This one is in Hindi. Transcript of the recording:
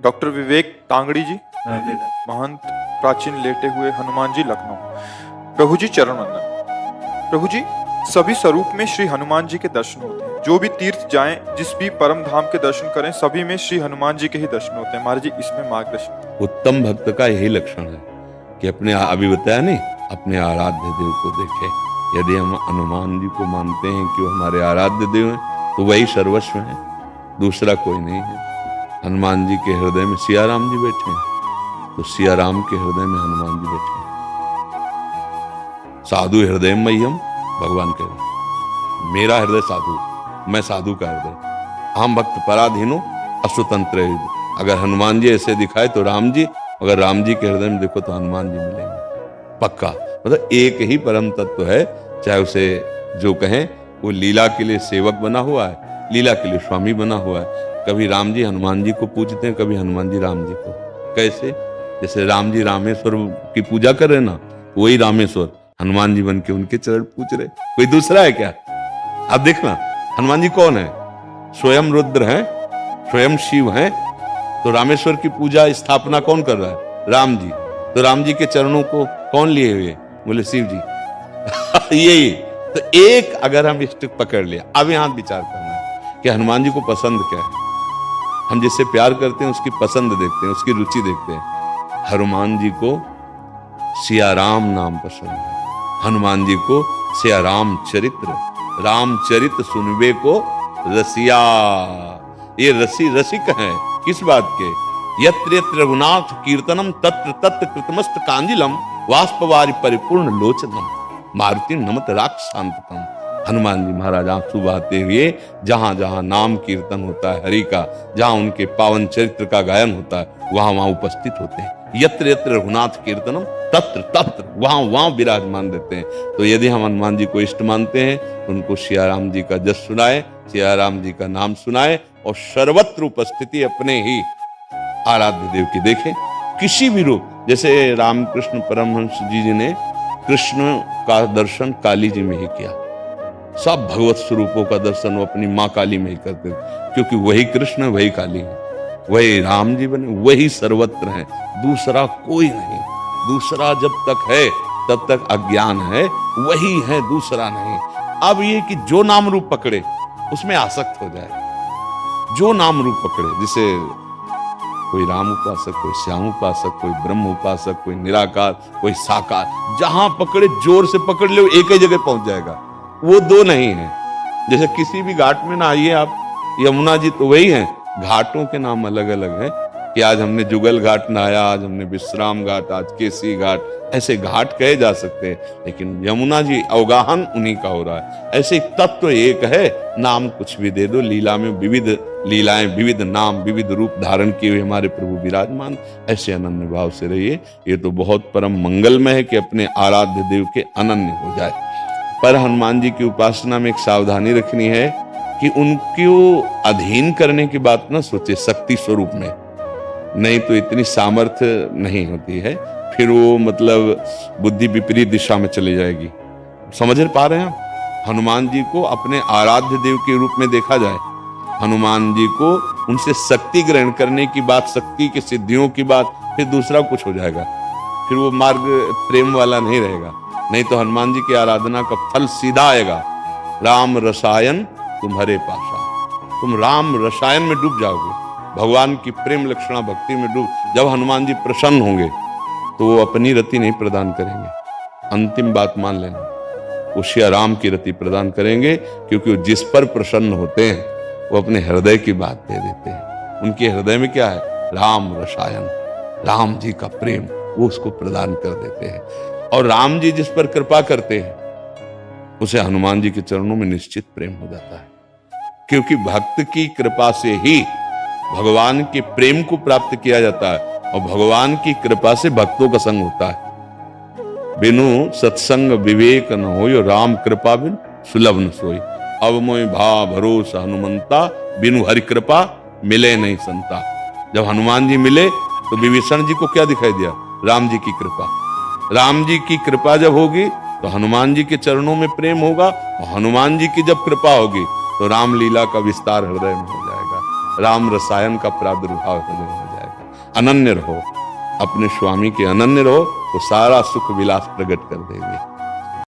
डॉक्टर विवेक तांगड़ी जी, महंत प्राचीन लेटे हुए हनुमान जी, लखनऊ। प्रभु जी चरण वंदन। प्रभु जी, सभी स्वरूप में श्री हनुमान जी के दर्शन होते हैं। जो भी तीर्थ जाएं, जिस भी परम धाम के दर्शन करें, सभी में श्री हनुमान जी के ही दर्शन होते हैं। महाराज जी, इसमें मार्गदर्शन। उत्तम भक्त का यही लक्षण है कि अपने, अभी बताया नहीं, अपने आराध्य देव को देखे। यदि हम हनुमान जी को मानते हैं कि वो हमारे आराध्य देव हैं, तो वही सर्वस्व है, दूसरा कोई नहीं है। हनुमान जी के हृदय में सिया राम जी बैठे हैं, तो सिया राम के हृदय में हनुमान जी बैठे हैं। साधु हृदय मह्यम, भगवान कह रहे, मेरा हृदय साधु, मैं साधु का हृदय। हम भक्त पराधीनो अस्वतंत्र। अगर हनुमान जी ऐसे दिखाए तो राम जी, अगर राम जी के हृदय में देखो तो हनुमान जी मिलेंगे पक्का। मतलब एक ही परम तत्व है, चाहे उसे जो कहें। वो लीला के लिए सेवक बना हुआ है, लीला के लिए स्वामी बना हुआ है। कभी राम जी हनुमान जी को पूजते हैं, कभी हनुमान जी राम जी को। कैसे? जैसे राम जी रामेश्वर की पूजा कर रहे ना, वही रामेश्वर हनुमान जी बन के उनके चरण पूज रहे। कोई दूसरा है क्या? आप देखना, हनुमान जी कौन है? स्वयं रुद्र हैं, स्वयं शिव हैं। तो रामेश्वर की पूजा स्थापना कौन कर रहा है? राम जी। तो राम जी के चरणों को कौन लिए हुए? बोले शिव जी। यही तो एक, अगर हम इष्ट पकड़ लिया, अब यहां विचार करना है कि हनुमान जी को पसंद क्या है। हम जिससे प्यार करते हैं उसकी पसंद देखते हैं, उसकी रुचि देखते हैं। हनुमान जी को सिया राम नाम पसंद है। हनुमान जी को सिया राम चरित्र, रामचरित सुनबे को रसिया। ये रसिक हैं किस बात के? यत्र यत्र रघुनाथ कीर्तनम तत्र तत्र कृतमस्त कांजिलम वाष्पवारि परिपूर्ण लोचनम मारुति नमत राक्षसांतकम। हनुमान जी महाराज आंसू बहाते हुए जहां जहां नाम कीर्तन होता है हरि का, जहां उनके पावन चरित्र का गायन होता है, वहां वहां उपस्थित होते हैं। यत्र यत्र रघुनाथ कीर्तनम तत्र तत्र, वहां वहां विराजमान रहते हैं। तो यदि हम हनुमान जी को इष्ट मानते हैं तो उनको सिया राम जी का जस सुनाए, सिया राम जी का नाम सुनाए, और सर्वत्र उपस्थिति अपने ही आराध्य देव की देखें। किसी भी रूप, जैसे रामकृष्ण परमहंस जी ने कृष्ण का दर्शन काली जी में ही किया। सब भगवत स्वरूपों का दर्शन वो अपनी माँ काली में ही करते थे, क्योंकि वही कृष्ण वही काली है, वही राम जी बने, वही सर्वत्र है, दूसरा कोई नहीं। दूसरा जब तक है तब तक अज्ञान है, वही है, दूसरा नहीं। अब ये कि जो नाम रूप पकड़े उसमें आसक्त हो जाए, जो नाम रूप पकड़े, जैसे कोई राम उपासक, कोई श्याम उपासक, कोई ब्रह्म उपासक, कोई निराकार, कोई साकार, जहां पकड़े जोर से पकड़ ले, एक ही जगह पहुंच जाएगा। वो दो नहीं है। जैसे किसी भी घाट में ना आइए आप, यमुना जी तो वही हैं, घाटों के नाम अलग अलग हैं कि आज हमने जुगल घाट नहाया, आज हमने विश्राम घाट, आज केसी घाट, ऐसे घाट कहे जा सकते हैं, लेकिन यमुना जी अवगाहन उन्हीं का हो रहा है। ऐसे तत्व एक है, नाम कुछ भी दे दो, लीला में विविध लीलाएं, विविध नाम, विविध रूप धारण किए हुए हमारे प्रभु विराजमान। ऐसे अनन्य भाव से रहिए। ये तो बहुत परम मंगलमय है कि अपने आराध्य देव के अनन्य हो जाए। पर हनुमान जी की उपासना में एक सावधानी रखनी है कि उनको अधीन करने की बात ना सोचे शक्ति स्वरूप में, नहीं तो इतनी सामर्थ्य नहीं होती है, फिर वो मतलब बुद्धि विपरीत दिशा में चली जाएगी। समझ पा रहे हैं? हनुमान जी को अपने आराध्य देव के रूप में देखा जाए, हनुमान जी को उनसे शक्ति ग्रहण करने की बात, शक्ति की सिद्धियों की बात, फिर दूसरा कुछ हो जाएगा, फिर वो मार्ग प्रेम वाला नहीं रहेगा। नहीं तो हनुमान जी की आराधना का फल सीधा आएगा, राम रसायन तुम्हारे पासा। तुम राम रसायन में डूब जाओगे, भगवान की प्रेम लक्षणा भक्ति में डूब। जब हनुमान जी प्रसन्न होंगे तो वो अपनी रति नहीं प्रदान करेंगे, अंतिम बात मान लेना, वो श्री राम की रति प्रदान करेंगे, क्योंकि वो जिस पर प्रसन्न होते हैं वो अपने हृदय की बात दे देते हैं। उनके हृदय में क्या है? राम रसायन, राम जी का प्रेम, वो उसको प्रदान कर देते हैं। और राम जी जिस पर कृपा करते हैं उसे हनुमान जी के चरणों में निश्चित प्रेम हो जाता है, क्योंकि भक्त की कृपा से ही भगवान के प्रेम को प्राप्त किया जाता है, और भगवान की कृपा से भक्तों का संग होता है। बिनु सत्संग विवेक न होय, राम कृपा बिन सुलभ न सोई। अब मोय भा भरोसा हनुमंता, बिनु हरि कृपा मिले नहीं संता। जब हनुमान जी मिले तो विभीषण जी को क्या दिखाई दिया? राम जी की कृपा। राम जी की कृपा जब होगी तो हनुमान जी के चरणों में प्रेम होगा, और हनुमान जी की जब कृपा होगी तो रामलीला का विस्तार हृदय में हो जाएगा, राम रसायन का प्रादुर्भाव हृदय में हो जाएगा। अनन्य रहो, अपने स्वामी के अनन्य रहो, वो सारा सुख विलास प्रकट कर देंगे।